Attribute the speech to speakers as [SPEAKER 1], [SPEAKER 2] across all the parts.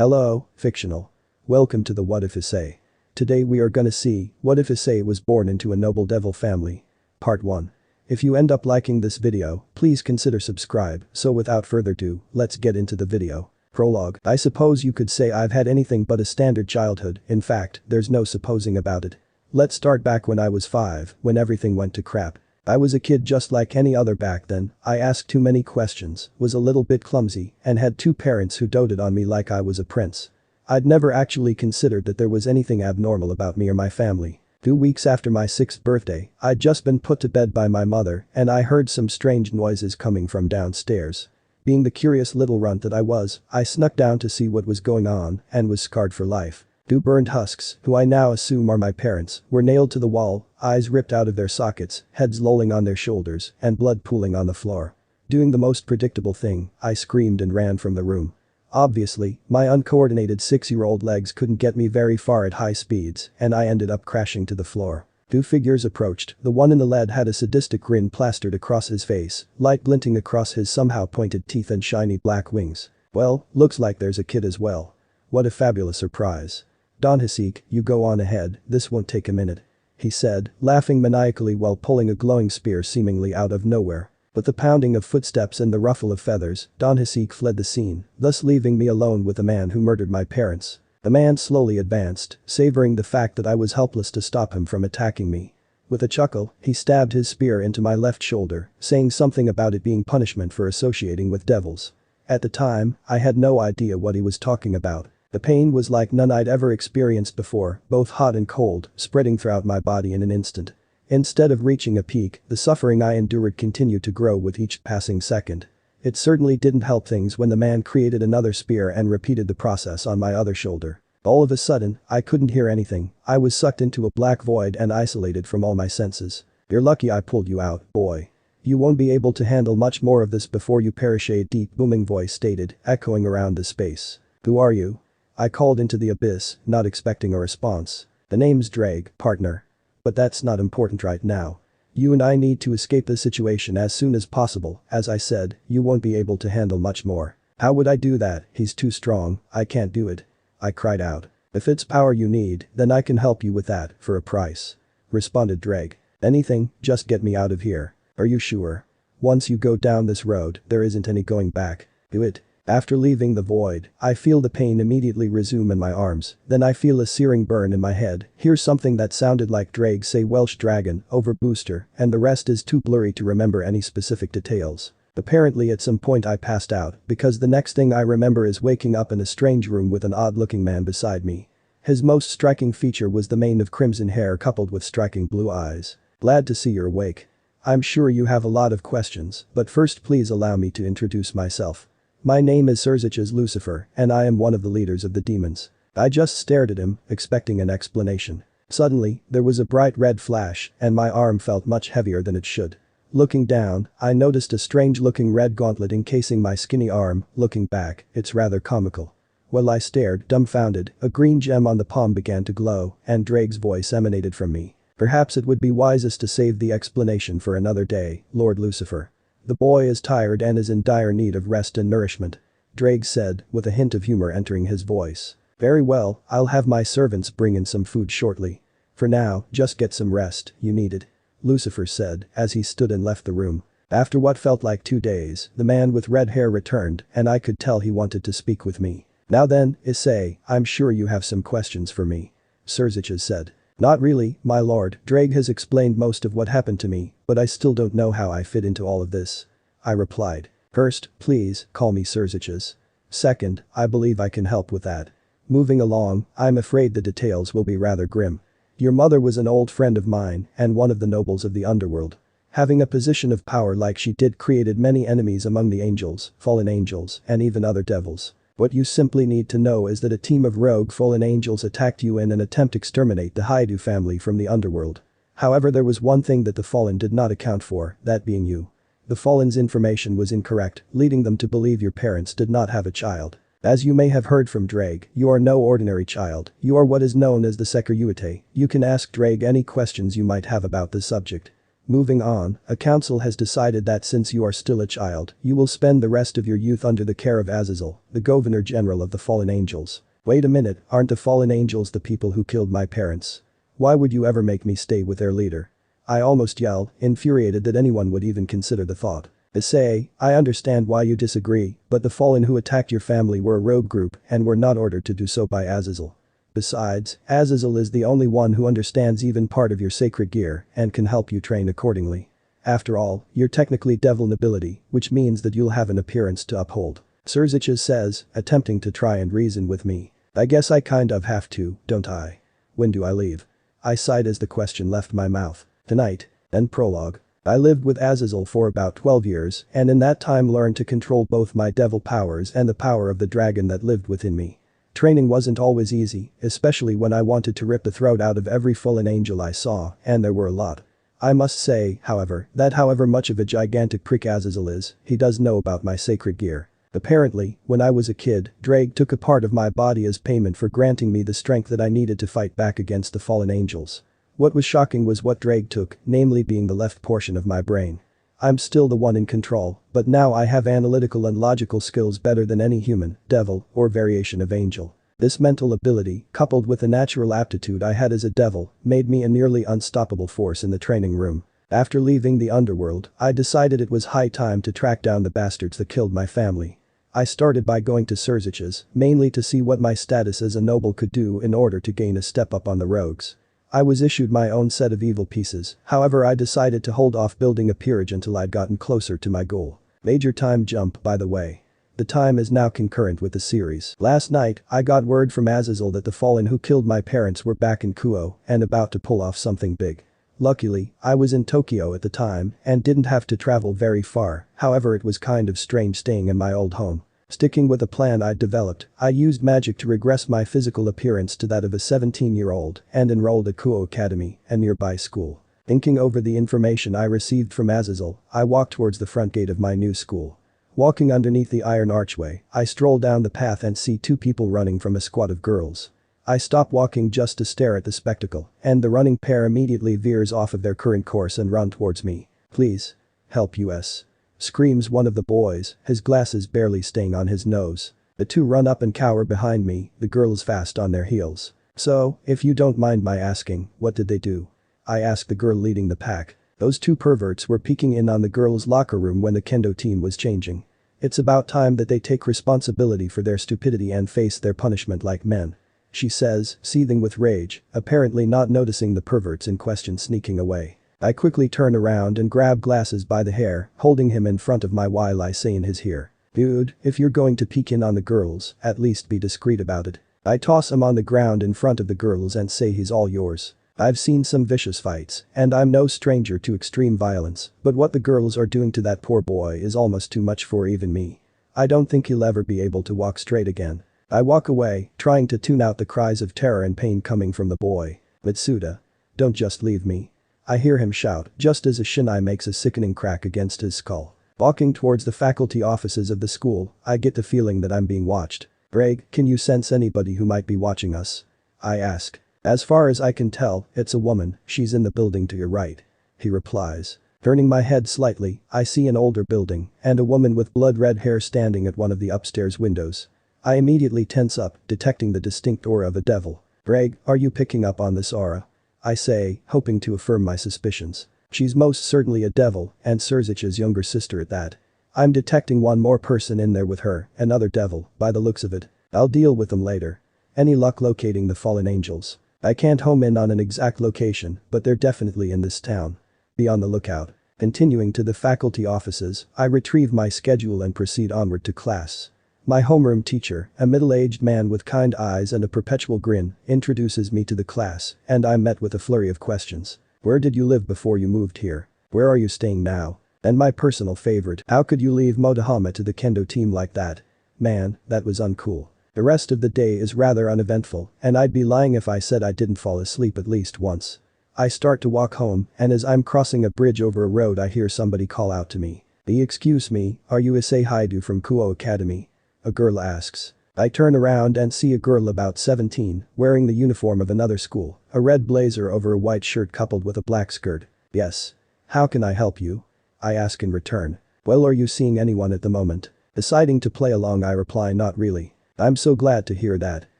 [SPEAKER 1] Hello, fictional. Welcome to the What If Issei. Today we are gonna see, what if Issei was born into a noble devil family? Part 1. If you end up liking this video, please consider subscribe, so without further ado, let's get into the video. Prologue. I suppose you could say I've had anything but a standard childhood, in fact, there's no supposing about it. Let's start back when I was 5, when everything went to crap. I was a kid just like any other back then. I asked too many questions, was a little bit clumsy, and had two parents who doted on me like I was a prince. I'd never actually considered that there was anything abnormal about me or my family. 2 weeks after my 6th birthday, I'd just been put to bed by my mother and I heard some strange noises coming from downstairs. Being the curious little runt that I was, I snuck down to see what was going on and was scarred for life. 2 burned husks, who I now assume are my parents, were nailed to the wall, eyes ripped out of their sockets, heads lolling on their shoulders, and blood pooling on the floor. Doing the most predictable thing, I screamed and ran from the room. Obviously, my uncoordinated 6-year-old legs couldn't get me very far at high speeds, and I ended up crashing to the floor. 2 figures approached, the one in the lead had a sadistic grin plastered across his face, light glinting across his somehow pointed teeth and shiny black wings. Well, looks like there's a kid as well. What a fabulous surprise. Don Issei, you go on ahead, this won't take a minute. He said, laughing maniacally while pulling a glowing spear seemingly out of nowhere. With the pounding of footsteps and the ruffle of feathers, Don Issei fled the scene, thus leaving me alone with the man who murdered my parents. The man slowly advanced, savoring the fact that I was helpless to stop him from attacking me. With a chuckle, he stabbed his spear into my left shoulder, saying something about it being punishment for associating with devils. At the time, I had no idea what he was talking about. The pain was like none I'd ever experienced before, both hot and cold, spreading throughout my body in an instant. Instead of reaching a peak, the suffering I endured continued to grow with each passing second. It certainly didn't help things when the man created another spear and repeated the process on my other shoulder. All of a sudden, I couldn't hear anything, I was sucked into a black void and isolated from all my senses. You're lucky I pulled you out, boy. You won't be able to handle much more of this before you perish, a deep booming voice stated, echoing around the space. Who are you? I called into the abyss, not expecting a response. The name's Drake, partner. But that's not important right now. You and I need to escape the situation as soon as possible, as I said, you won't be able to handle much more. How would I do that? He's too strong, I can't do it. I cried out. If it's power you need, then I can help you with that, for a price. Responded Drake. Anything, just get me out of here. Are you sure? Once you go down this road, there isn't any going back. Do it. After leaving the void, I feel the pain immediately resume in my arms, then I feel a searing burn in my head, hear something that sounded like Drake say Welsh dragon over booster, and the rest is too blurry to remember any specific details. Apparently at some point I passed out, because the next thing I remember is waking up in a strange room with an odd-looking man beside me. His most striking feature was the mane of crimson hair coupled with striking blue eyes. Glad to see you're awake. I'm sure you have a lot of questions, but first please allow me to introduce myself. My name is IsseixOC Lucifer, and I am one of the leaders of the demons. I just stared at him, expecting an explanation. Suddenly, there was a bright red flash, and my arm felt much heavier than it should. Looking down, I noticed a strange-looking red gauntlet encasing my skinny arm. Looking back, it's rather comical. While I stared, dumbfounded, a green gem on the palm began to glow, and Drake's voice emanated from me. Perhaps it would be wisest to save the explanation for another day, Lord Lucifer. The boy is tired and is in dire need of rest and nourishment. Drake said, with a hint of humor entering his voice. Very well, I'll have my servants bring in some food shortly. For now, just get some rest, you need it. Lucifer said, as he stood and left the room. After what felt like 2 days, the man with red hair returned, and I could tell he wanted to speak with me. Now then, Issei, I'm sure you have some questions for me. IsseixOC said. Not really, my lord, Drake has explained most of what happened to me, but I still don't know how I fit into all of this. I replied. First, please, call me IsseixOC. Second, I believe I can help with that. Moving along, I'm afraid the details will be rather grim. Your mother was an old friend of mine, and one of the nobles of the underworld. Having a position of power like she did created many enemies among the angels, fallen angels, and even other devils. What you simply need to know is that a team of rogue fallen angels attacked you in an attempt to exterminate the Hyoudou family from the underworld. However, there was one thing that the fallen did not account for, that being you. The fallen's information was incorrect, leading them to believe your parents did not have a child. As you may have heard from Drake, you are no ordinary child, you are what is known as the Sekiruyute. You can ask Drake any questions you might have about this subject. Moving on, a council has decided that since you are still a child, you will spend the rest of your youth under the care of Azazel, the Governor General of the Fallen Angels. Wait a minute, aren't the Fallen Angels the people who killed my parents? Why would you ever make me stay with their leader? I almost yelled, infuriated that anyone would even consider the thought. Issei, I understand why you disagree, but the Fallen who attacked your family were a rogue group and were not ordered to do so by Azazel. Besides, Azazel is the only one who understands even part of your sacred gear and can help you train accordingly. After all, you're technically devil nobility, which means that you'll have an appearance to uphold. IsseixOC says, attempting to try and reason with me. I guess I kind of have to, don't I? When do I leave? I sighed as the question left my mouth. Tonight. End prologue. I lived with Azazel for about 12 years and in that time learned to control both my devil powers and the power of the dragon that lived within me. Training wasn't always easy, especially when I wanted to rip the throat out of every fallen angel I saw, and there were a lot. I must say, however, that however much of a gigantic prick Azazel is, he does know about my sacred gear. Apparently, when I was a kid, Drake took a part of my body as payment for granting me the strength that I needed to fight back against the fallen angels. What was shocking was what Drake took, namely being the left portion of my brain. I'm still the one in control, but now I have analytical and logical skills better than any human, devil, or variation of angel. This mental ability, coupled with the natural aptitude I had as a devil, made me a nearly unstoppable force in the training room. After leaving the underworld, I decided it was high time to track down the bastards that killed my family. I started by going to IsseixOC's, mainly to see what my status as a noble could do in order to gain a step up on the rogues. I was issued my own set of evil pieces, however I decided to hold off building a peerage until I'd gotten closer to my goal. Major time jump, by the way. The time is now concurrent with the series. Last night, I got word from Azazel that the Fallen who killed my parents were back in Kuo and about to pull off something big. Luckily, I was in Tokyo at the time and didn't have to travel very far, however it was kind of strange staying in my old home. Sticking with a plan I'd developed, I used magic to regress my physical appearance to that of a 17-year-old and enrolled at Kuo Academy, a nearby school. Thinking over the information I received from Azazel, I walked towards the front gate of my new school. Walking underneath the iron archway, I stroll down the path and see two people running from a squad of girls. I stop walking just to stare at the spectacle, and the running pair immediately veers off of their current course and run towards me. Please. Help us. Screams one of the boys, his glasses barely staying on his nose. The two run up and cower behind me, the girls fast on their heels. So, if you don't mind my asking, what did they do? I asked the girl leading the pack. Those two perverts were peeking in on the girls' locker room when the kendo team was changing. It's about time that they take responsibility for their stupidity and face their punishment like men. She says, seething with rage, apparently not noticing the perverts in question sneaking away. I quickly turn around and grab glasses by the hair, holding him in front of my while I say in his ear. Dude, if you're going to peek in on the girls, at least be discreet about it. I toss him on the ground in front of the girls and say he's all yours. I've seen some vicious fights, and I'm no stranger to extreme violence, but what the girls are doing to that poor boy is almost too much for even me. I don't think he'll ever be able to walk straight again. I walk away, trying to tune out the cries of terror and pain coming from the boy. Mitsuda. Don't just leave me. I hear him shout, just as a shinai makes a sickening crack against his skull. Walking towards the faculty offices of the school, I get the feeling that I'm being watched. Greg, can you sense anybody who might be watching us? I ask. As far as I can tell, it's a woman, she's in the building to your right. He replies. Turning my head slightly, I see an older building and a woman with blood-red hair standing at one of the upstairs windows. I immediately tense up, detecting the distinct aura of a devil. Greg, are you picking up on this aura? I say, hoping to affirm my suspicions. She's most certainly a devil, and IsseixOC's younger sister at that. I'm detecting one more person in there with her, another devil, by the looks of it. I'll deal with them later. Any luck locating the fallen angels? I can't home in on an exact location, but they're definitely in this town. Be on the lookout. Continuing to the faculty offices, I retrieve my schedule and proceed onward to class. My homeroom teacher, a middle-aged man with kind eyes and a perpetual grin, introduces me to the class, and I'm met with a flurry of questions. Where did you live before you moved here? Where are you staying now? And my personal favorite, how could you leave Motohama to the kendo team like that? Man, that was uncool. The rest of the day is rather uneventful, and I'd be lying if I said I didn't fall asleep at least once. I start to walk home, and as I'm crossing a bridge over a road I hear somebody call out to me. Excuse me, are you Issei Hyoudou from Kuo Academy? A girl asks. I turn around and see a girl about 17, wearing the uniform of another school, a red blazer over a white shirt coupled with a black skirt. Yes. How can I help you? I ask in return. Well, are you seeing anyone at the moment? Deciding to play along, I reply, not really. I'm so glad to hear that.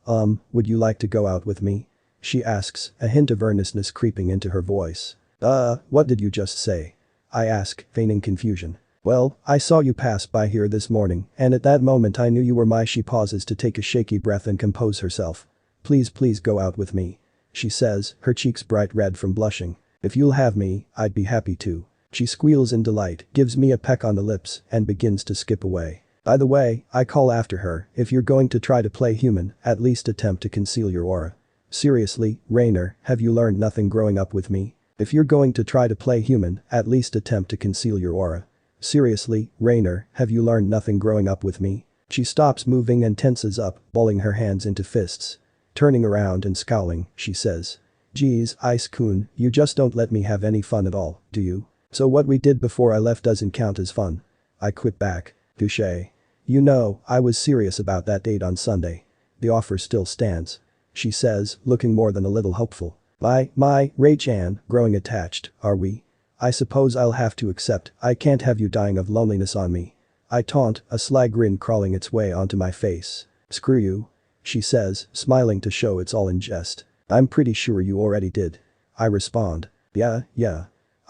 [SPEAKER 1] Would you like to go out with me? She asks, a hint of earnestness creeping into her voice. What did you just say? I ask, feigning confusion. Well, I saw you pass by here this morning, and at that moment I knew you were my. She pauses to take a shaky breath and compose herself. Please go out with me. She says, her cheeks bright red from blushing. If you'll have me, I'd be happy to. She squeals in delight, gives me a peck on the lips, and begins to skip away. By the way, I call after her, if you're going to try to play human, at least attempt to conceal your aura. Seriously, Rainer, have you learned nothing growing up with me? If you're going to try to play human, at least attempt to conceal your aura. Seriously, Rainer, have you learned nothing growing up with me? She stops moving and tenses up, balling her hands into fists. Turning around and scowling, she says. Geez, Ice-kun, you just don't let me have any fun at all, do you? So what we did before I left doesn't count as fun. I quit back. Touché. You know, I was serious about that date on Sunday. The offer still stands. She says, looking more than a little hopeful. My, Ray-chan, growing attached, are we? I suppose I'll have to accept, I can't have you dying of loneliness on me. I taunt, a sly grin crawling its way onto my face. Screw you. She says, smiling to show it's all in jest. I'm pretty sure you already did. I respond. Yeah.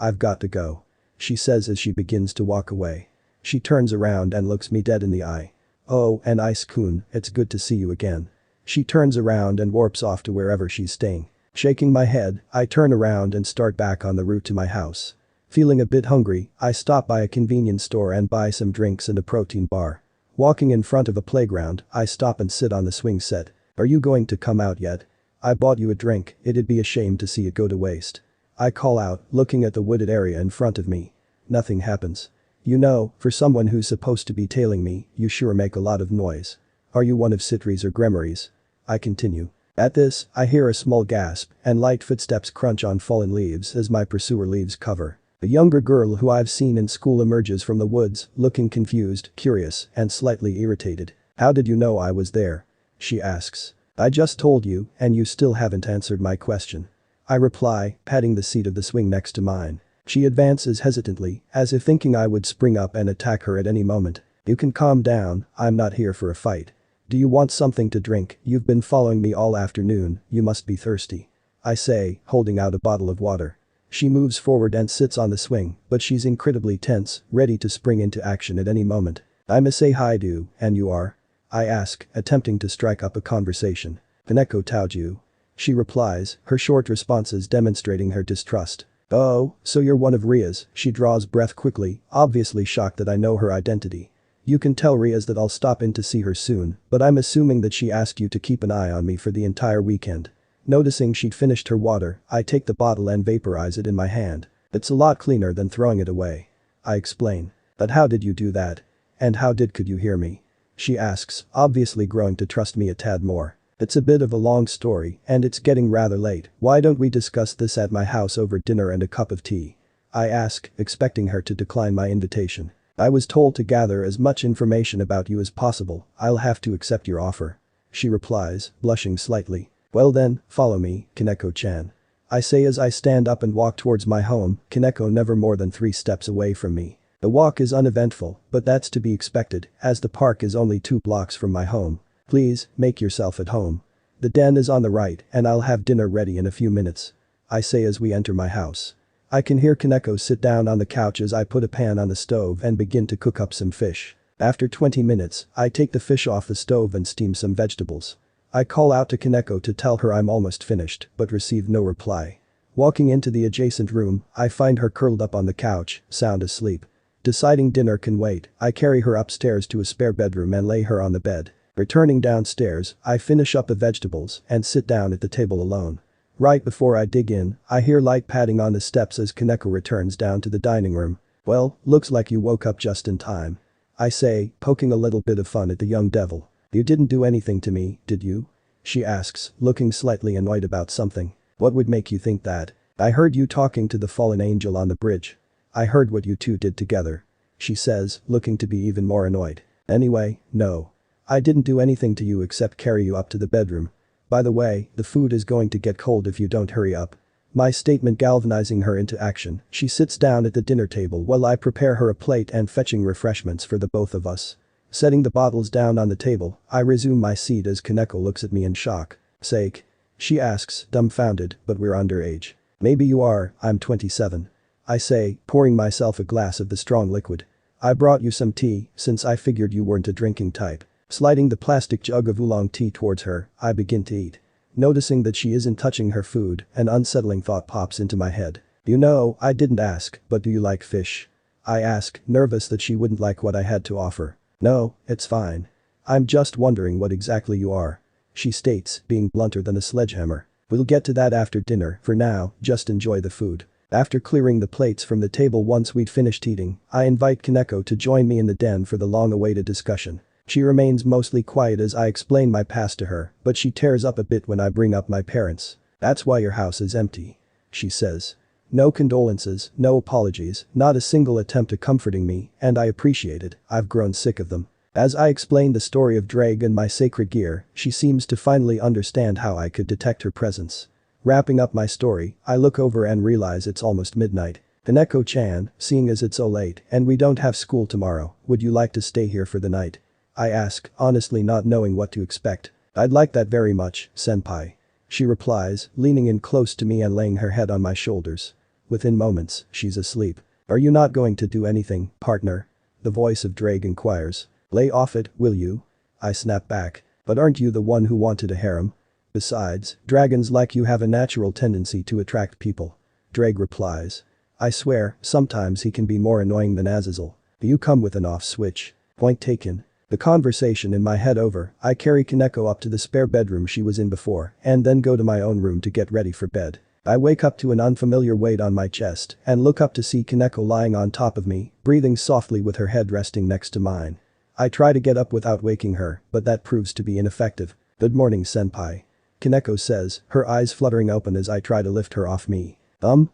[SPEAKER 1] I've got to go. She says as she begins to walk away. She turns around and looks me dead in the eye. Oh, and Ice-kun, it's good to see you again. She turns around and warps off to wherever she's staying. Shaking my head, I turn around and start back on the route to my house. Feeling a bit hungry, I stop by a convenience store and buy some drinks and a protein bar. Walking in front of a playground, I stop and sit on the swing set. Are you going to come out yet? I bought you a drink, it'd be a shame to see it go to waste. I call out, looking at the wooded area in front of me. Nothing happens. You know, for someone who's supposed to be tailing me, you sure make a lot of noise. Are you one of Citri's or Gremory's? I continue. At this, I hear a small gasp and light footsteps crunch on fallen leaves as my pursuer leaves cover. A younger girl who I've seen in school emerges from the woods, looking confused, curious, and slightly irritated. How did you know I was there? She asks. I just told you, and you still haven't answered my question. I reply, patting the seat of the swing next to mine. She advances hesitantly, as if thinking I would spring up and attack her at any moment. You can calm down, I'm not here for a fight. Do you want something to drink? You've been following me all afternoon, you must be thirsty. I say, holding out a bottle of water. She moves forward and sits on the swing, but she's incredibly tense, ready to spring into action at any moment. I'm Hyoudou, and you are? I ask, attempting to strike up a conversation. Koneko Issei. She replies, her short responses demonstrating her distrust. Oh, so you're one of Rias. She draws breath quickly, obviously shocked that I know her identity. You can tell Rias that I'll stop in to see her soon, but I'm assuming that she asked you to keep an eye on me for the entire weekend. Noticing she'd finished her water, I take the bottle and vaporize it in my hand. It's a lot cleaner than throwing it away. I explain. But how did you do that? And could you hear me? She asks, obviously growing to trust me a tad more. It's a bit of a long story, and it's getting rather late. Why don't we discuss this at my house over dinner and a cup of tea? I ask, expecting her to decline my invitation. I was told to gather as much information about you as possible. I'll have to accept your offer. She replies, blushing slightly. Well then, follow me, Koneko-chan. I say as I stand up and walk towards my home, Koneko never more than 3 steps away from me. The walk is uneventful, but that's to be expected, as the park is only 2 blocks from my home. Please, make yourself at home. The den is on the right, and I'll have dinner ready in a few minutes. I say as we enter my house. I can hear Koneko sit down on the couch as I put a pan on the stove and begin to cook up some fish. After 20 minutes, I take the fish off the stove and steam some vegetables. I call out to Koneko to tell her I'm almost finished, but receive no reply. Walking into the adjacent room, I find her curled up on the couch, sound asleep. Deciding dinner can wait, I carry her upstairs to a spare bedroom and lay her on the bed. Returning downstairs, I finish up the vegetables and sit down at the table alone. Right before I dig in, I hear light padding on the steps as Koneko returns down to the dining room. Well, looks like you woke up just in time. I say, poking a little bit of fun at the young devil. You didn't do anything to me, did you? She asks, looking slightly annoyed about something. What would make you think that? I heard you talking to the fallen angel on the bridge. I heard what you two did together. She says, looking to be even more annoyed. Anyway, no. I didn't do anything to you except carry you up to the bedroom. By the way, the food is going to get cold if you don't hurry up. My statement galvanizing her into action, she sits down at the dinner table while I prepare her a plate and fetching refreshments for the both of us. Setting the bottles down on the table, I resume my seat as Koneko looks at me in shock. "Sake?" she asks, dumbfounded, "but we're underage." "Maybe you are, I'm 27. I say, pouring myself a glass of the strong liquid. "I brought you some tea, since I figured you weren't a drinking type." Sliding the plastic jug of oolong tea towards her, I begin to eat. Noticing that she isn't touching her food, an unsettling thought pops into my head. "You know, I didn't ask, but do you like fish?" I ask, nervous that she wouldn't like what I had to offer. "No, it's fine. I'm just wondering what exactly you are," she states, being blunter than a sledgehammer. "We'll get to that after dinner, for now, just enjoy the food." After clearing the plates from the table once we'd finished eating, I invite Koneko to join me in the den for the long-awaited discussion. She remains mostly quiet as I explain my past to her, but she tears up a bit when I bring up my parents. "That's why your house is empty," she says. No condolences, no apologies, not a single attempt at comforting me, and I appreciate it, I've grown sick of them. As I explain the story of Drake and my sacred gear, she seems to finally understand how I could detect her presence. Wrapping up my story, I look over and realize it's almost midnight. "Koneko-chan, seeing as it's so late and we don't have school tomorrow, would you like to stay here for the night?" I ask, honestly not knowing what to expect. "I'd like that very much, senpai," she replies, leaning in close to me and laying her head on my shoulders. Within moments, she's asleep. "Are you not going to do anything, partner?" the voice of Drake inquires. "Lay off it, will you?" I snap back. "But aren't you the one who wanted a harem? Besides, dragons like you have a natural tendency to attract people." Drake replies. "I swear, sometimes he can be more annoying than Azazel. You come with an off switch." Point taken. The conversation in my head over, I carry Koneko up to the spare bedroom she was in before and then go to my own room to get ready for bed. I wake up to an unfamiliar weight on my chest and look up to see Koneko lying on top of me, breathing softly with her head resting next to mine. I try to get up without waking her, but that proves to be ineffective. "Good morning, senpai," Koneko says, her eyes fluttering open as I try to lift her off me.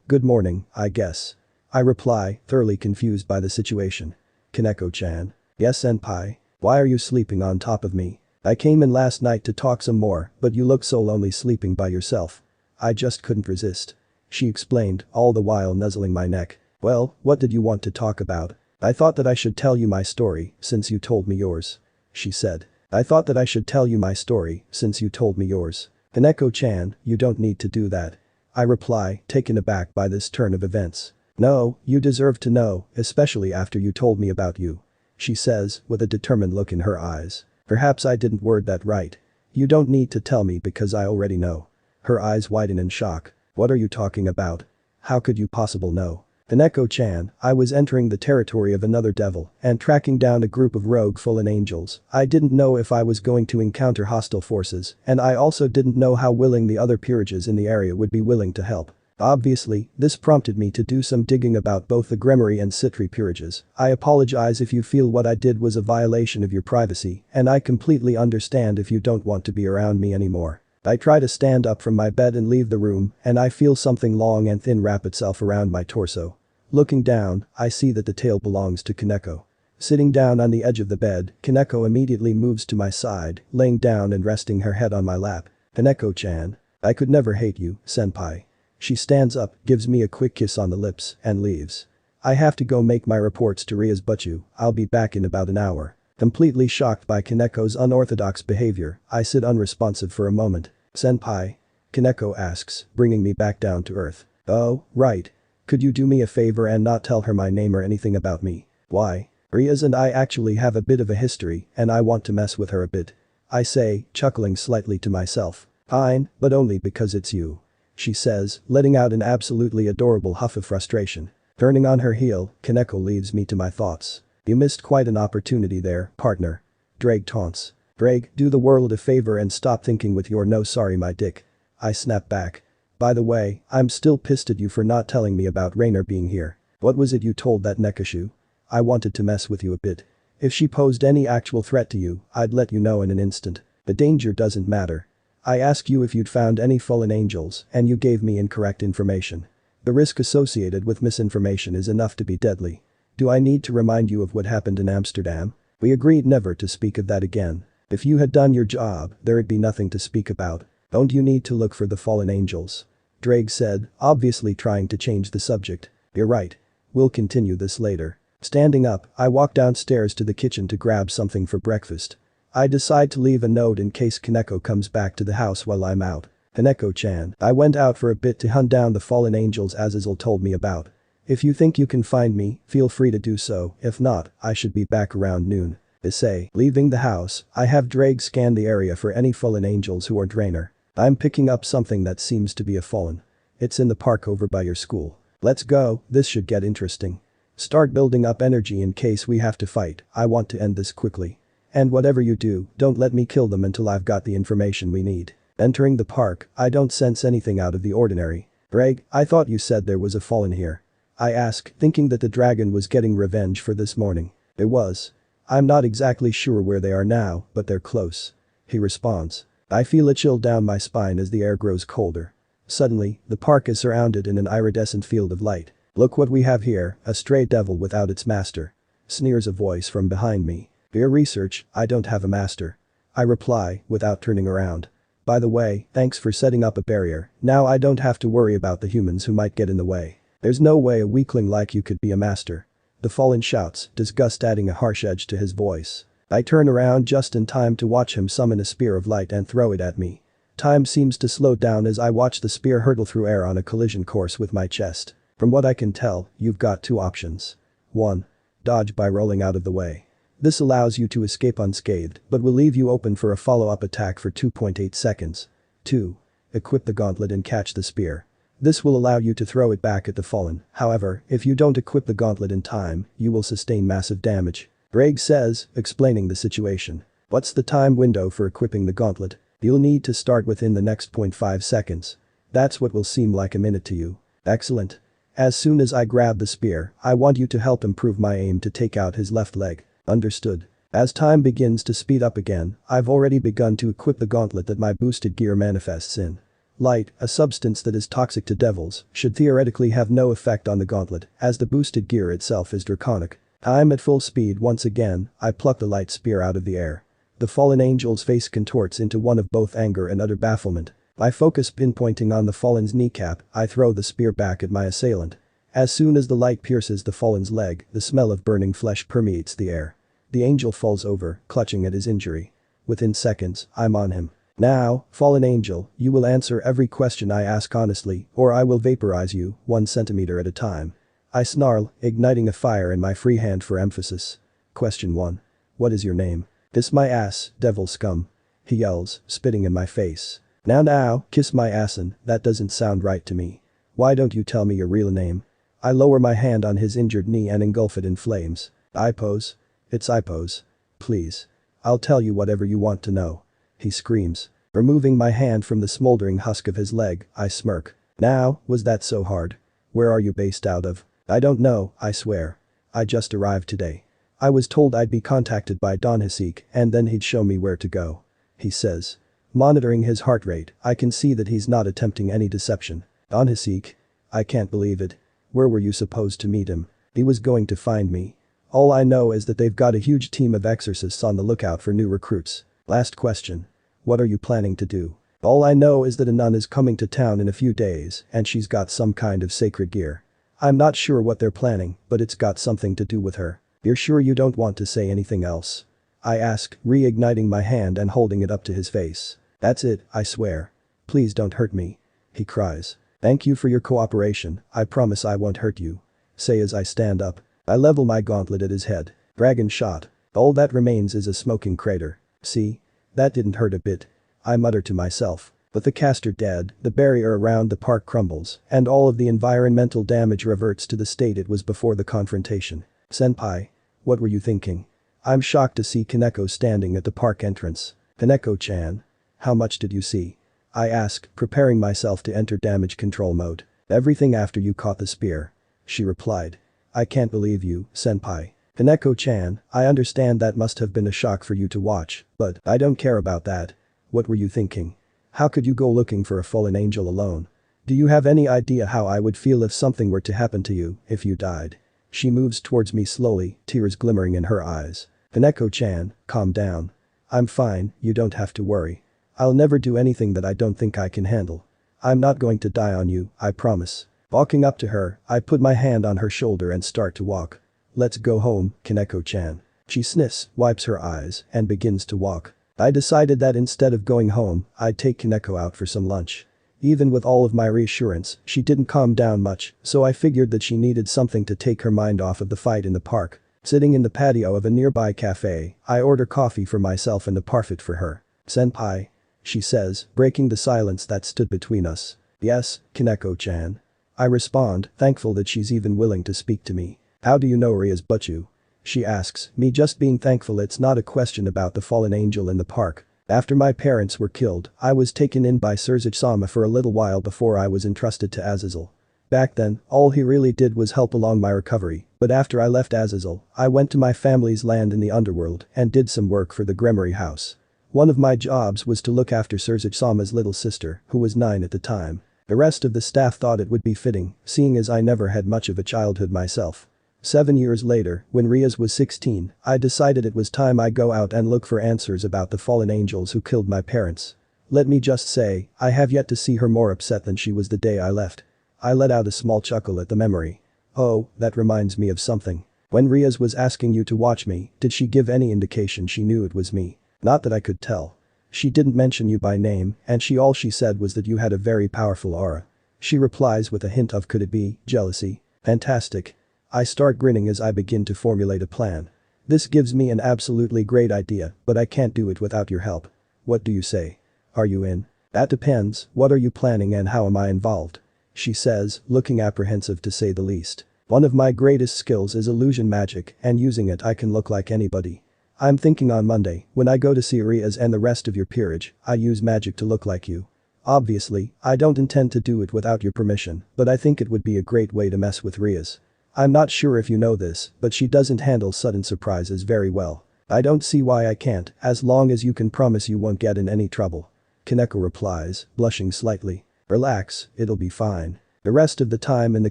[SPEAKER 1] Good morning, I guess." I reply, thoroughly confused by the situation. "Koneko-chan." "Yes, senpai. Why are you sleeping on top of me? I came in last night to talk some more, but you look so lonely sleeping by yourself. I just couldn't resist," she explained, all the while nuzzling my neck. "Well, what did you want to talk about?" "I thought that I should tell you my story, since you told me yours," she said. "I thought that I should tell you my story, since you told me yours." "Koneko-chan, you don't need to do that," I reply, taken aback by this turn of events. "No, you deserve to know, especially after you told me about you," she says, with a determined look in her eyes. Perhaps I didn't word that right. "You don't need to tell me because I already know." Her eyes widen in shock. "What are you talking about? How could you possibly know?" "Koneko-chan, I was entering the territory of another devil and tracking down a group of rogue fallen angels. I didn't know if I was going to encounter hostile forces, and I also didn't know how willing the other peerages in the area would be willing to help. Obviously, this prompted me to do some digging about both the Gremory and Citri peerages. I apologize if you feel what I did was a violation of your privacy, and I completely understand if you don't want to be around me anymore." I try to stand up from my bed and leave the room, and I feel something long and thin wrap itself around my torso. Looking down, I see that the tail belongs to Koneko. Sitting down on the edge of the bed, Koneko immediately moves to my side, laying down and resting her head on my lap. "Koneko-chan. I could never hate you, senpai." She stands up, gives me a quick kiss on the lips, and leaves. I have to go make my reports to Rias G. I'll be back in about an hour. Completely shocked by Koneko's unorthodox behavior, I sit unresponsive for a moment. "Senpai?" Koneko asks, bringing me back down to earth. "Oh, right. Could you do me a favor and not tell her my name or anything about me?" "Why? Rias and I actually have a bit of a history and I want to mess with her a bit," I say, chuckling slightly to myself. "Fine, but only because it's you," she says, letting out an absolutely adorable huff of frustration. Turning on her heel, Koneko leaves me to my thoughts. "You missed quite an opportunity there, partner." Drake taunts. "Drake, do the world a favor and stop thinking with your no sorry my dick." I snap back. "By the way, I'm still pissed at you for not telling me about Rainer being here. What was it you told that Nekashu? I wanted to mess with you a bit. If she posed any actual threat to you, I'd let you know in an instant. The danger doesn't matter. I asked you if you'd found any fallen angels and you gave me incorrect information. The risk associated with misinformation is enough to be deadly. Do I need to remind you of what happened in Amsterdam? We agreed never to speak of that again. If you had done your job, there'd be nothing to speak about. Don't you need to look for the fallen angels?" Drake said, obviously trying to change the subject. You're right. We'll continue this later. Standing up, I walk downstairs to the kitchen to grab something for breakfast. I decide to leave a note in case Koneko comes back to the house while I'm out. Koneko-chan, I went out for a bit to hunt down the fallen angels Azazel told me about. If you think you can find me, feel free to do so, if not, I should be back around noon. Issei, leaving the house, I have Drake scan the area for any fallen angels who are drainer. I'm picking up something that seems to be a fallen. It's in the park over by your school. Let's go, this should get interesting. Start building up energy in case we have to fight, I want to end this quickly. And whatever you do, don't let me kill them until I've got the information we need. Entering the park, I don't sense anything out of the ordinary. Drake, I thought you said there was a fallen here. I ask, thinking that the dragon was getting revenge for this morning. It was. I'm not exactly sure where they are now, but they're close. He responds. I feel a chill down my spine as the air grows colder. Suddenly, the park is surrounded in an iridescent field of light. Look what we have here, a stray devil without its master. Sneers a voice from behind me. Your research, I don't have a master. I reply, without turning around. By the way, thanks for setting up a barrier, now I don't have to worry about the humans who might get in the way. There's no way a weakling like you could be a master. The fallen shouts, disgust adding a harsh edge to his voice. I turn around just in time to watch him summon a spear of light and throw it at me. Time seems to slow down as I watch the spear hurtle through air on a collision course with my chest. From what I can tell, you've got two options. 1. Dodge by rolling out of the way. This allows you to escape unscathed, but will leave you open for a follow-up attack for 2.8 seconds. 2. Equip the gauntlet and catch the spear. This will allow you to throw it back at the fallen, however, if you don't equip the gauntlet in time, you will sustain massive damage. Drake says, explaining the situation. What's the time window for equipping the gauntlet? You'll need to start within the next 0.5 seconds. That's what will seem like a minute to you. Excellent. As soon as I grab the spear, I want you to help improve my aim to take out his left leg. Understood. As time begins to speed up again, I've already begun to equip the gauntlet that my boosted gear manifests in. Light, a substance that is toxic to devils, should theoretically have no effect on the gauntlet, as the boosted gear itself is draconic. I'm at full speed once again, I pluck the light spear out of the air. The fallen angel's face contorts into one of both anger and utter bafflement. I focus pinpointing on the fallen's kneecap, I throw the spear back at my assailant. As soon as the light pierces the fallen's leg, the smell of burning flesh permeates the air. The angel falls over, clutching at his injury. Within seconds, I'm on him. Now, fallen angel, you will answer every question I ask honestly, or I will vaporize you, 1 centimeter at a time. I snarl, igniting a fire in my free hand for emphasis. Question 1. What is your name? Kiss my ass, devil scum. He yells, spitting in my face. Now, kiss my assin, that doesn't sound right to me. Why don't you tell me your real name? I lower my hand on his injured knee and engulf it in flames. I pose. It's I pose. Please. I'll tell you whatever you want to know. He screams. Removing my hand from the smoldering husk of his leg, I smirk. Now, was that so hard? Where are you based out of? I don't know, I swear. I just arrived today. I was told I'd be contacted by Don Hisek and then he'd show me where to go. He says. Monitoring his heart rate, I can see that he's not attempting any deception. Don Hisek? I can't believe it. Where were you supposed to meet him? He was going to find me. All I know is that they've got a huge team of exorcists on the lookout for new recruits. Last question. What are you planning to do? All I know is that a nun is coming to town in a few days and she's got some kind of sacred gear. I'm not sure what they're planning, but it's got something to do with her. You're sure you don't want to say anything else? I ask, reigniting my hand and holding it up to his face. That's it, I swear. Please don't hurt me. He cries. Thank you for your cooperation, I promise I won't hurt you. Say as I stand up. I level my gauntlet at his head. Dragon shot. All that remains is a smoking crater. See? That didn't hurt a bit. I mutter to myself. With the caster dead, the barrier around the park crumbles, and all of the environmental damage reverts to the state it was before the confrontation. Senpai. What were you thinking? I'm shocked to see Koneko standing at the park entrance. Koneko-chan. How much did you see? I ask, preparing myself to enter damage control mode. Everything after you caught the spear. She replied. I can't believe you, senpai. Koneko-chan, I understand that must have been a shock for you to watch, but I don't care about that. What were you thinking? How could you go looking for a fallen angel alone? Do you have any idea how I would feel if something were to happen to you, if you died? She moves towards me slowly, tears glimmering in her eyes. Koneko-chan, calm down. I'm fine, you don't have to worry. I'll never do anything that I don't think I can handle. I'm not going to die on you, I promise. Walking up to her, I put my hand on her shoulder and start to walk. Let's go home, Koneko-chan. She sniffs, wipes her eyes, and begins to walk. I decided that instead of going home, I'd take Koneko out for some lunch. Even with all of my reassurance, she didn't calm down much, so I figured that she needed something to take her mind off of the fight in the park. Sitting in the patio of a nearby cafe, I order coffee for myself and a parfait for her. "Senpai," she says, breaking the silence that stood between us. "Yes, Koneko-chan." I respond, thankful that she's even willing to speak to me. "How do you know Rias G?" she asks, me just being thankful it's not a question about the fallen angel in the park. After my parents were killed, I was taken in by IseixOC for a little while before I was entrusted to Azazel. Back then, all he really did was help along my recovery, but after I left Azazel, I went to my family's land in the underworld and did some work for the Gremory house. One of my jobs was to look after IseixOC's little sister, who was 9 at the time. The rest of the staff thought it would be fitting, seeing as I never had much of a childhood myself. 7 years later, when Rias was 16, I decided it was time I go out and look for answers about the fallen angels who killed my parents. Let me just say, I have yet to see her more upset than she was the day I left. I let out a small chuckle at the memory. Oh, that reminds me of something. When Rias was asking you to watch me, did she give any indication she knew it was me? Not that I could tell. She didn't mention you by name, and all she said was that you had a very powerful aura. She replies with a hint of could it be jealousy? Fantastic. I start grinning as I begin to formulate a plan. This gives me an absolutely great idea, but I can't do it without your help. What do you say? Are you in? That depends, what are you planning and how am I involved? She says, looking apprehensive to say the least. One of my greatest skills is illusion magic, and using it I can look like anybody. I'm thinking on Monday, when I go to see Rias and the rest of your peerage, I use magic to look like you. Obviously, I don't intend to do it without your permission, but I think it would be a great way to mess with Rias. I'm not sure if you know this, but she doesn't handle sudden surprises very well. I don't see why I can't, as long as you can promise you won't get in any trouble. Koneko replies, blushing slightly. Relax, it'll be fine. The rest of the time in the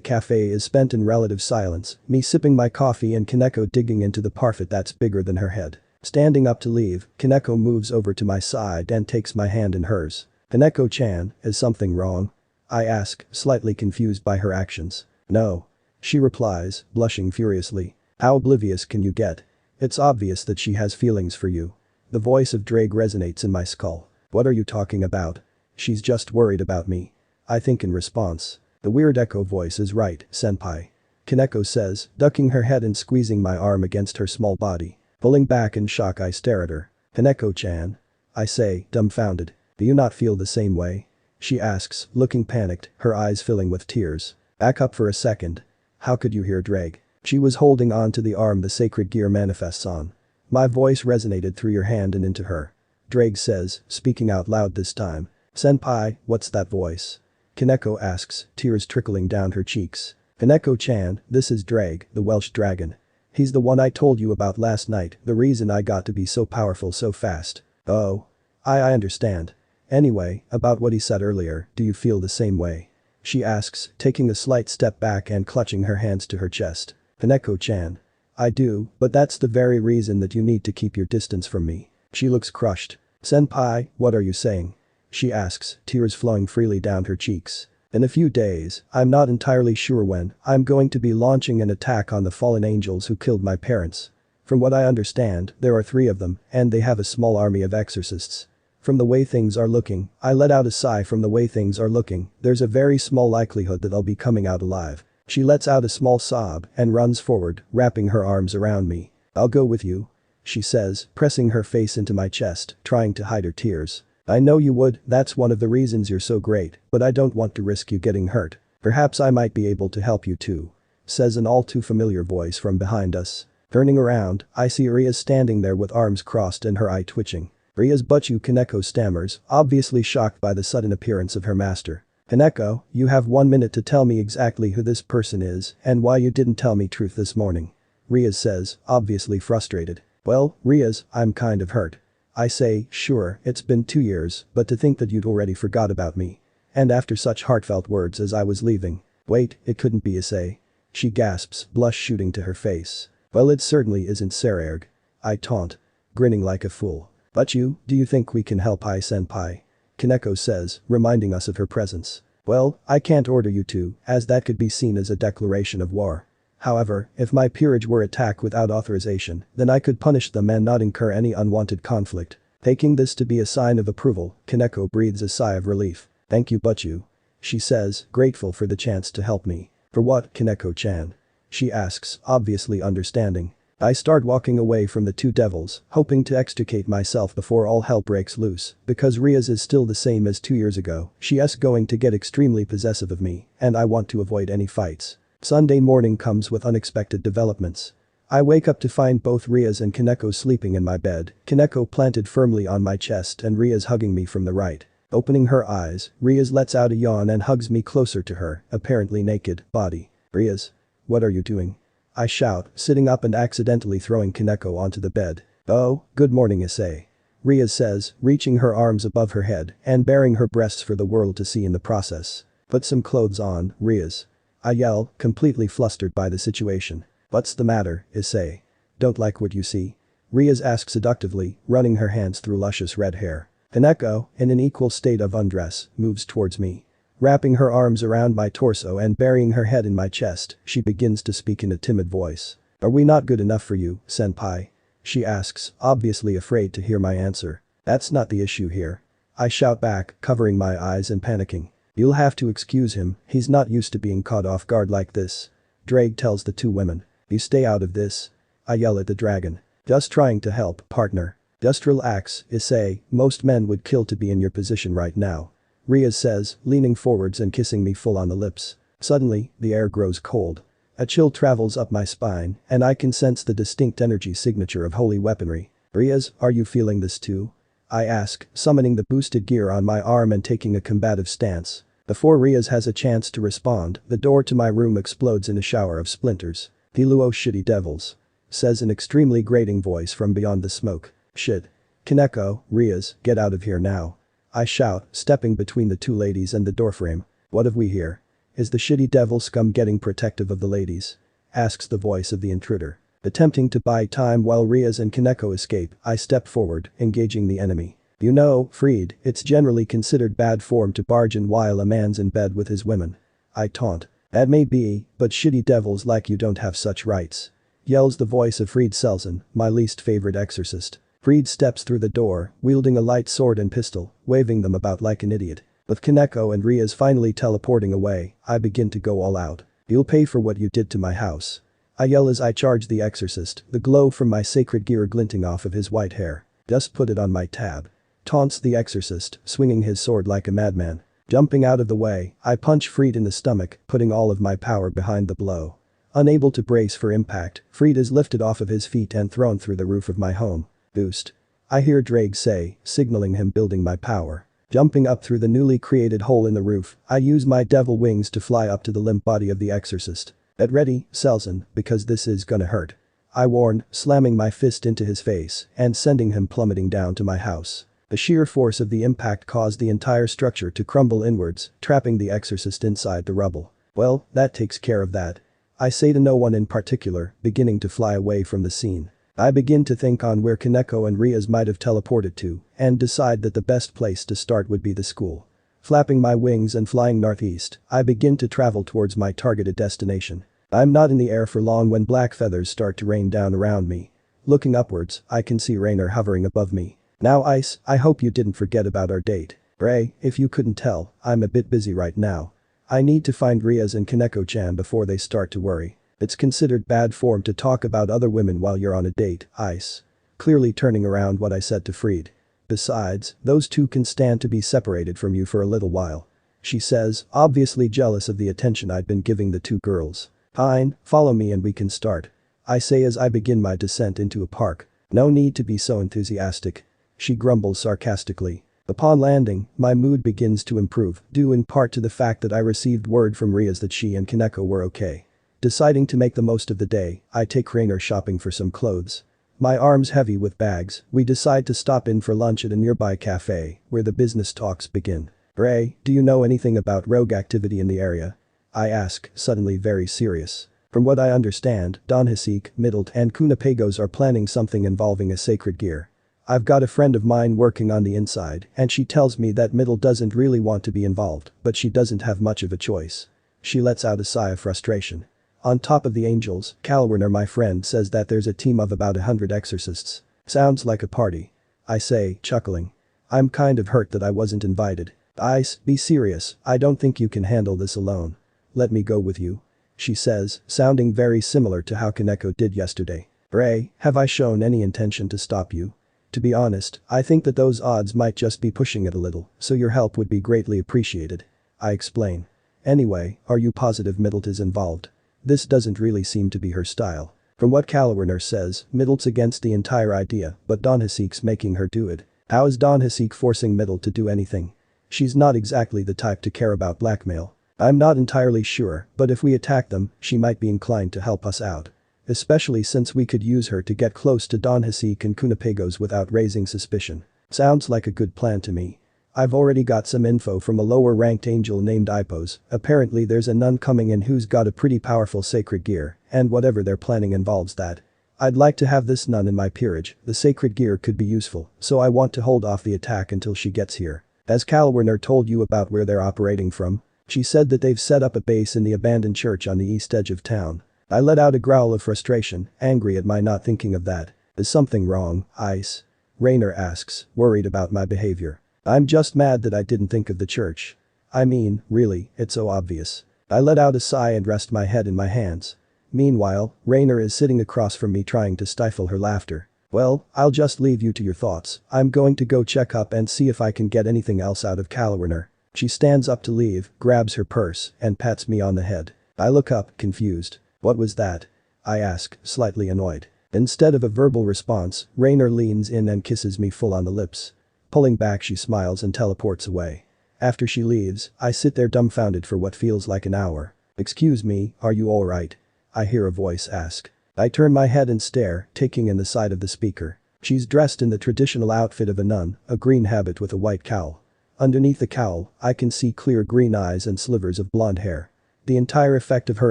[SPEAKER 1] cafe is spent in relative silence, me sipping my coffee and Koneko digging into the parfait that's bigger than her head. Standing up to leave, Koneko moves over to my side and takes my hand in hers. "Koneko-chan, is something wrong?" I ask, slightly confused by her actions. "No." She replies, blushing furiously. "How oblivious can you get? It's obvious that she has feelings for you." The voice of Drake resonates in my skull. "What are you talking about?" "She's just worried about me." I think in response. "The weird echo voice is right, senpai." Koneko says, ducking her head and squeezing my arm against her small body. Pulling back in shock I stare at her. "Koneko-chan?" I say, dumbfounded. "Do you not feel the same way?" She asks, looking panicked, her eyes filling with tears. "Back up for a second. How could you hear Drake?" She was holding on to the arm the sacred gear manifests on. "My voice resonated through your hand and into her." Drake says, speaking out loud this time. "Senpai, what's that voice?" Koneko asks, tears trickling down her cheeks. "Koneko-chan, this is Drake, the Welsh dragon. He's the one I told you about last night, the reason I got to be so powerful so fast." "Oh. I understand. Anyway, about what he said earlier, do you feel the same way?" She asks, taking a slight step back and clutching her hands to her chest. "Koneko-chan. I do, but that's the very reason that you need to keep your distance from me." She looks crushed. "Senpai, what are you saying?" She asks, tears flowing freely down her cheeks. "In a few days, I'm not entirely sure when, I'm going to be launching an attack on the fallen angels who killed my parents. From what I understand, there are 3 of them, and they have a small army of exorcists. From the way things are looking," I let out a sigh, "from the way things are looking, there's a very small likelihood that I'll be coming out alive." She lets out a small sob and runs forward, wrapping her arms around me. "I'll go with you," she says, pressing her face into my chest, trying to hide her tears. "I know you would, that's one of the reasons you're so great, but I don't want to risk you getting hurt. Perhaps I might be able to help you too," says an all too familiar voice from behind us. Turning around, I see Rias standing there with arms crossed and her eye twitching. "Rias Butchu," Koneko stammers, obviously shocked by the sudden appearance of her master. "Koneko, you have 1 minute to tell me exactly who this person is and why you didn't tell me truth this morning," Rias says, obviously frustrated. "Well, Rias, I'm kind of hurt." I say, "Sure, it's been 2 years, but to think that you'd already forgot about me. And after such heartfelt words as I was leaving." "Wait, it couldn't be Issei." She gasps, blush shooting to her face. "Well, it certainly isn't Sererg." I taunt. Grinning like a fool. "But do you think we can help I senpai?" Koneko says, reminding us of her presence. Well, I can't order you to, as that could be seen as a declaration of war. However, if my peerage were attacked without authorization, then I could punish them and not incur any unwanted conflict. Taking this to be a sign of approval, Koneko breathes a sigh of relief. Thank you Butchu. She says, grateful for the chance to help me. For what, Koneko-chan? She asks, obviously understanding. I start walking away from the two devils, hoping to extricate myself before all hell breaks loose, because Rias is still the same as 2 years ago, she's going to get extremely possessive of me, and I want to avoid any fights. Sunday morning comes with unexpected developments. I wake up to find both Rias and Koneko sleeping in my bed, Koneko planted firmly on my chest and Rias hugging me from the right. Opening her eyes, Rias lets out a yawn and hugs me closer to her, apparently naked, body. Rias? What are you doing? I shout, sitting up and accidentally throwing Koneko onto the bed. Oh, good morning Issei. Rias says, reaching her arms above her head and baring her breasts for the world to see in the process. Put some clothes on, Rias. I yell, completely flustered by the situation. What's the matter, Issei? Don't like what you see? Rias asks seductively, running her hands through luscious red hair. Koneko, in an equal state of undress, moves towards me. Wrapping her arms around my torso and burying her head in my chest, she begins to speak in a timid voice. Are we not good enough for you, senpai? She asks, obviously afraid to hear my answer. That's not the issue here. I shout back, covering my eyes and panicking. You'll have to excuse him, he's not used to being caught off guard like this. Drake tells the two women. You stay out of this. I yell at the dragon. Just trying to help, partner. Just relax, Issei, most men would kill to be in your position right now. Rias says, leaning forwards and kissing me full on the lips. Suddenly, the air grows cold. A chill travels up my spine, and I can sense the distinct energy signature of holy weaponry. Rias, are you feeling this too? I ask, summoning the boosted gear on my arm and taking a combative stance. Before Rias has a chance to respond, the door to my room explodes in a shower of splinters. Hiluo shitty devils. Says an extremely grating voice from beyond the smoke. Shit. Koneko, Rias, get out of here now. I shout, stepping between the two ladies and the doorframe. What have we here? Is the shitty devil scum getting protective of the ladies? Asks the voice of the intruder. Attempting to buy time while Rias and Koneko escape, I step forward, engaging the enemy. You know, Freed, it's generally considered bad form to barge in while a man's in bed with his women. I taunt. That may be, but shitty devils like you don't have such rights. Yells the voice of Freed Selzen, my least favorite exorcist. Freed steps through the door, wielding a light sword and pistol, waving them about like an idiot. With Koneko and Rias finally teleporting away, I begin to go all out. You'll pay for what you did to my house. I yell as I charge the exorcist, the glow from my sacred gear glinting off of his white hair. Just put it on my tab. Taunts the exorcist, swinging his sword like a madman. Jumping out of the way, I punch Freed in the stomach, putting all of my power behind the blow. Unable to brace for impact, Freed is lifted off of his feet and thrown through the roof of my home. Boost. I hear Drake say, signaling him building my power. Jumping up through the newly created hole in the roof, I use my devil wings to fly up to the limp body of the exorcist. Get ready, Selzen, because this is gonna hurt. I warn, slamming my fist into his face and sending him plummeting down to my house. The sheer force of the impact caused the entire structure to crumble inwards, trapping the exorcist inside the rubble. Well, that takes care of that. I say to no one in particular, beginning to fly away from the scene. I begin to think on where Koneko and Rias might have teleported to, and decide that the best place to start would be the school. Flapping my wings and flying northeast, I begin to travel towards my targeted destination. I'm not in the air for long when black feathers start to rain down around me. Looking upwards, I can see Rainer hovering above me. Now Ice, I hope you didn't forget about our date. Ray, if you couldn't tell, I'm a bit busy right now. I need to find Rias and Koneko-chan before they start to worry. It's considered bad form to talk about other women while you're on a date, Ice. Clearly turning around what I said to Freed. Besides, those two can stand to be separated from you for a little while. She says, obviously jealous of the attention I'd been giving the two girls. Fine, follow me and we can start. I say as I begin my descent into a park. No need to be so enthusiastic. She grumbles sarcastically. Upon landing, my mood begins to improve, due in part to the fact that I received word from Rias that she and Koneko were okay. Deciding to make the most of the day, I take Rainer shopping for some clothes. My arms heavy with bags, we decide to stop in for lunch at a nearby cafe, where the business talks begin. Ray, do you know anything about rogue activity in the area? I ask, suddenly very serious. From what I understand, Don Hasek, Middle and Kunapagos are planning something involving a sacred gear. I've got a friend of mine working on the inside and she tells me that Middle doesn't really want to be involved, but she doesn't have much of a choice. She lets out a sigh of frustration. On top of the angels, Calwerner, my friend, says that there's a team of about 100 exorcists. Sounds like a party. I say, chuckling. I'm kind of hurt that I wasn't invited. Ice, be serious, I don't think you can handle this alone. Let me go with you. She says, sounding very similar to how Koneko did yesterday. Ray, have I shown any intention to stop you? To be honest, I think that those odds might just be pushing it a little, so your help would be greatly appreciated. I explain. Anyway, are you positive Middle is involved? This doesn't really seem to be her style. From what Calwerner says, Middle's against the entire idea, but Don Hisei's making her do it. How is Don Issei forcing Middle to do anything? She's not exactly the type to care about blackmail. I'm not entirely sure, but if we attack them, she might be inclined to help us out. Especially since we could use her to get close to Don Issei and Kunapagos without raising suspicion. Sounds like a good plan to me. I've already got some info from a lower-ranked angel named Ipos. Apparently there's a nun coming in who's got a pretty powerful sacred gear, and whatever they're planning involves that. I'd like to have this nun in my peerage, the sacred gear could be useful, so I want to hold off the attack until she gets here. Has Calwerner told you about where they're operating from? She said that they've set up a base in the abandoned church on the east edge of town. I let out a growl of frustration, angry at my not thinking of that. Is something wrong, Ice? Rainer asks, worried about my behavior. I'm just mad that I didn't think of the church. I mean, really, it's so obvious. I let out a sigh and rest my head in my hands. Meanwhile, Rainer is sitting across from me trying to stifle her laughter. Well, I'll just leave you to your thoughts. I'm going to go check up and see if I can get anything else out of Calwerner. She stands up to leave, grabs her purse, and pats me on the head. I look up, confused. What was that? I ask, slightly annoyed. Instead of a verbal response, Rainer leans in and kisses me full on the lips. Pulling back, she smiles and teleports away. After she leaves, I sit there dumbfounded for what feels like an hour. Excuse me, are you alright? I hear a voice ask. I turn my head and stare, taking in the side of the speaker. She's dressed in the traditional outfit of a nun, a green habit with a white cowl. Underneath the cowl, I can see clear green eyes and slivers of blonde hair. The entire effect of her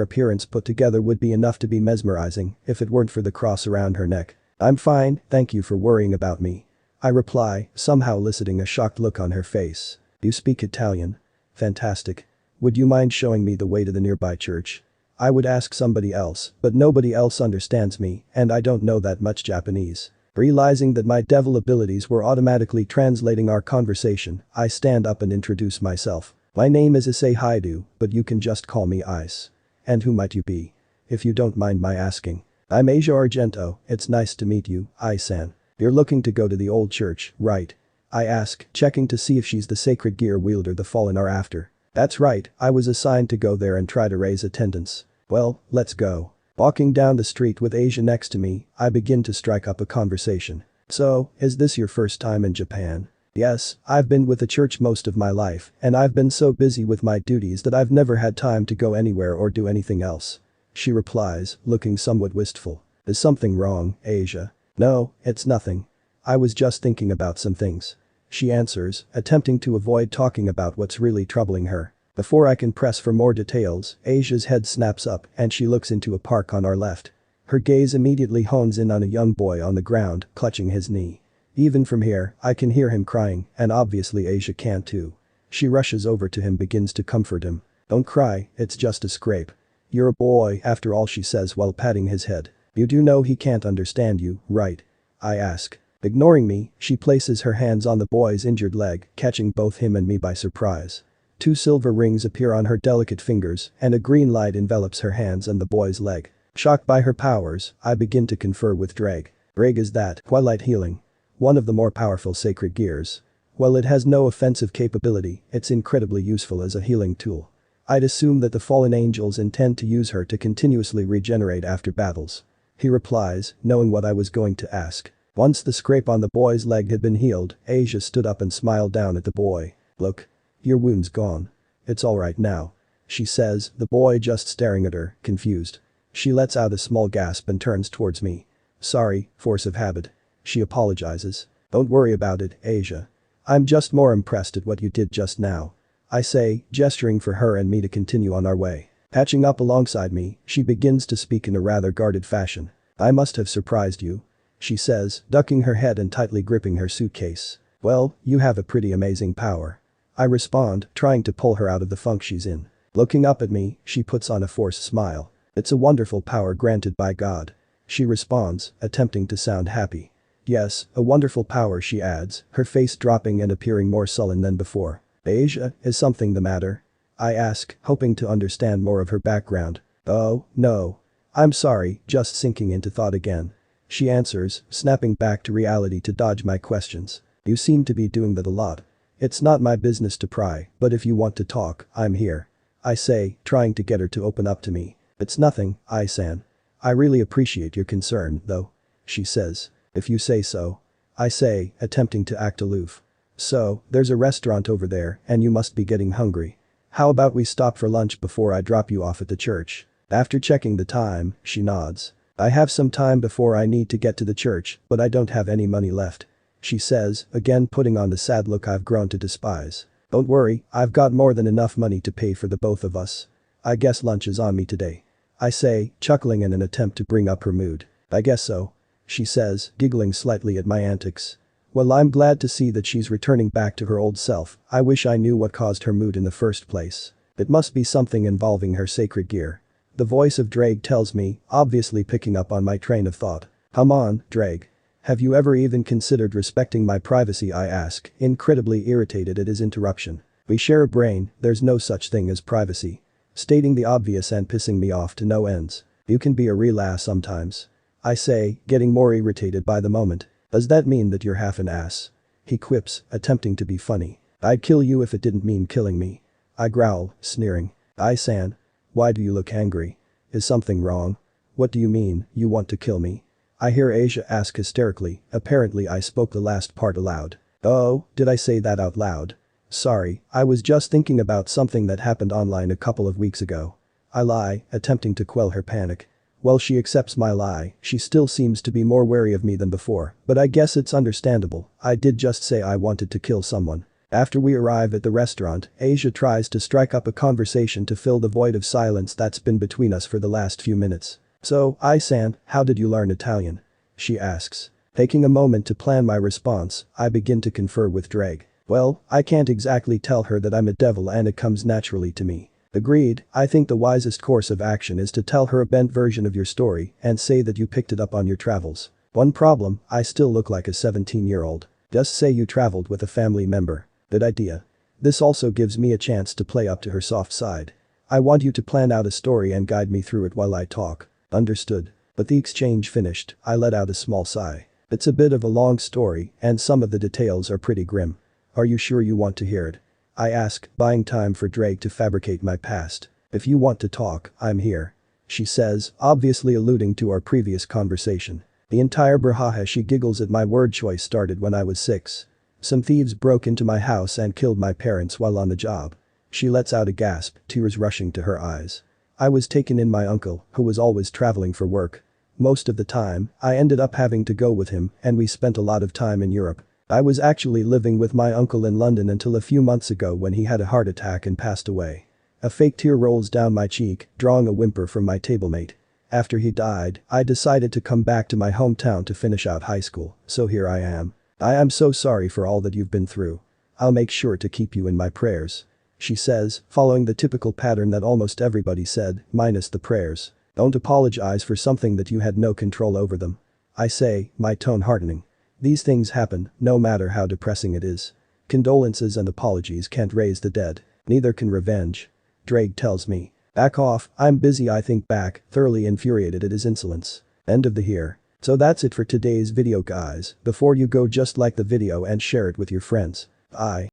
[SPEAKER 1] appearance put together would be enough to be mesmerizing if it weren't for the cross around her neck. I'm fine, thank you for worrying about me. I reply, somehow eliciting a shocked look on her face. You speak Italian? Fantastic. Would you mind showing me the way to the nearby church? I would ask somebody else, but nobody else understands me, and I don't know that much Japanese. Realizing that my devil abilities were automatically translating our conversation, I stand up and introduce myself. My name is Issei Hyoudou, but you can just call me Ice. And who might you be? If you don't mind my asking. I'm Asia Argento, it's nice to meet you, Ai-san. You're looking to go to the old church, right? I ask, checking to see if she's the sacred gear wielder the fallen are after. That's right, I was assigned to go there and try to raise attendance. Well, let's go. Walking down the street with Asia next to me, I begin to strike up a conversation. So, is this your first time in Japan? Yes, I've been with the church most of my life, and I've been so busy with my duties that I've never had time to go anywhere or do anything else. She replies, looking somewhat wistful. Is something wrong, Asia? No, it's nothing. I was just thinking about some things. She answers, attempting to avoid talking about what's really troubling her. Before I can press for more details, Asia's head snaps up and she looks into a park on our left. Her gaze immediately hones in on a young boy on the ground, clutching his knee. Even from here, I can hear him crying, and obviously Asia can too. She rushes over to him, begins to comfort him. Don't cry, it's just a scrape. You're a boy, after all, she says while patting his head. You do know he can't understand you, right? I ask. Ignoring me, she places her hands on the boy's injured leg, catching both him and me by surprise. 2 silver rings appear on her delicate fingers, and a green light envelops her hands and the boy's leg. Shocked by her powers, I begin to confer with Dreg. Dreg is that, Twilight Healing. One of the more powerful sacred gears. While it has no offensive capability, it's incredibly useful as a healing tool. I'd assume that the fallen angels intend to use her to continuously regenerate after battles. He replies, knowing what I was going to ask. Once the scrape on the boy's leg had been healed, Asia stood up and smiled down at the boy. Look. Your wound's gone. It's alright now. She says, the boy just staring at her, confused. She lets out a small gasp and turns towards me. Sorry, force of habit. She apologizes. Don't worry about it, Asia. I'm just more impressed at what you did just now. I say, gesturing for her and me to continue on our way. Patching up alongside me, she begins to speak in a rather guarded fashion. I must have surprised you. she says, ducking her head and tightly gripping her suitcase. Well, you have a pretty amazing power. I respond, trying to pull her out of the funk she's in. Looking up at me, she puts on a forced smile. It's a wonderful power granted by God. She responds, attempting to sound happy. Yes, a wonderful power, she adds, her face dropping and appearing more sullen than before. Asia, is something the matter? I ask, hoping to understand more of her background. Oh, no. I'm sorry, just sinking into thought again. She answers, snapping back to reality to dodge my questions. You seem to be doing that a lot. It's not my business to pry, but if you want to talk, I'm here. I say, trying to get her to open up to me. It's nothing, I-san. I really appreciate your concern, though. She says. If you say so. I say, attempting to act aloof. So, there's a restaurant over there, and you must be getting hungry. How about we stop for lunch before I drop you off at the church? After checking the time, she nods. I have some time before I need to get to the church, but I don't have any money left. She says, again putting on the sad look I've grown to despise. Don't worry, I've got more than enough money to pay for the both of us. I guess lunch is on me today. I say, chuckling in an attempt to bring up her mood. I guess so. She says, giggling slightly at my antics. Well, I'm glad to see that she's returning back to her old self. I wish I knew what caused her mood in the first place. It must be something involving her sacred gear. The voice of Drake tells me, obviously picking up on my train of thought. Come on, Drake. Have you ever even considered respecting my privacy, I ask, incredibly irritated at his interruption. We share a brain, there's no such thing as privacy. Stating the obvious and pissing me off to no ends. You can be a real ass sometimes. I say, getting more irritated by the moment. Does that mean that you're half an ass? He quips, attempting to be funny. I'd kill you if it didn't mean killing me. I growl, sneering. I-san. Why do you look angry? Is something wrong? What do you mean, you want to kill me? I hear Asia ask hysterically, apparently I spoke the last part aloud. Oh, did I say that out loud? Sorry, I was just thinking about something that happened online a couple of weeks ago. I lie, attempting to quell her panic. While she accepts my lie, she still seems to be more wary of me than before, but I guess it's understandable. I did just say I wanted to kill someone. After we arrive at the restaurant, Asia tries to strike up a conversation to fill the void of silence that's been between us for the last few minutes. So, I-san, how did you learn Italian? She asks. Taking a moment to plan my response, I begin to confer with Drake. Well, I can't exactly tell her that I'm a devil and it comes naturally to me. Agreed, I think the wisest course of action is to tell her a bent version of your story and say that you picked it up on your travels. One problem, I still look like a 17-year-old. Just say you traveled with a family member. Good idea. This also gives me a chance to play up to her soft side. I want you to plan out a story and guide me through it while I talk. Understood. But the exchange finished, I let out a small sigh. It's a bit of a long story and some of the details are pretty grim. Are you sure you want to hear it? I ask, buying time for Drake to fabricate my past. If you want to talk, I'm here. She says, obviously alluding to our previous conversation. The entire brouhaha she giggles at my word choice started when I was 6. Some thieves broke into my house and killed my parents while on the job. She lets out a gasp, tears rushing to her eyes. I was taken in my uncle, who was always traveling for work. Most of the time, I ended up having to go with him and we spent a lot of time in Europe. I was actually living with my uncle in London until a few months ago when he had a heart attack and passed away. A fake tear rolls down my cheek, drawing a whimper from my tablemate. After he died, I decided to come back to my hometown to finish out high school, so here I am. I am so sorry for all that you've been through. I'll make sure to keep you in my prayers. She says, following the typical pattern that almost everybody said, minus the prayers. Don't apologize for something that you had no control over them. I say, my tone hardening. These things happen, no matter how depressing it is. Condolences and apologies can't raise the dead, neither can revenge. Drake tells me. Back off, I'm busy. I think back, thoroughly infuriated at his insolence. End of the here. So that's it for today's video guys. Before you go, just like the video and share it with your friends. Bye.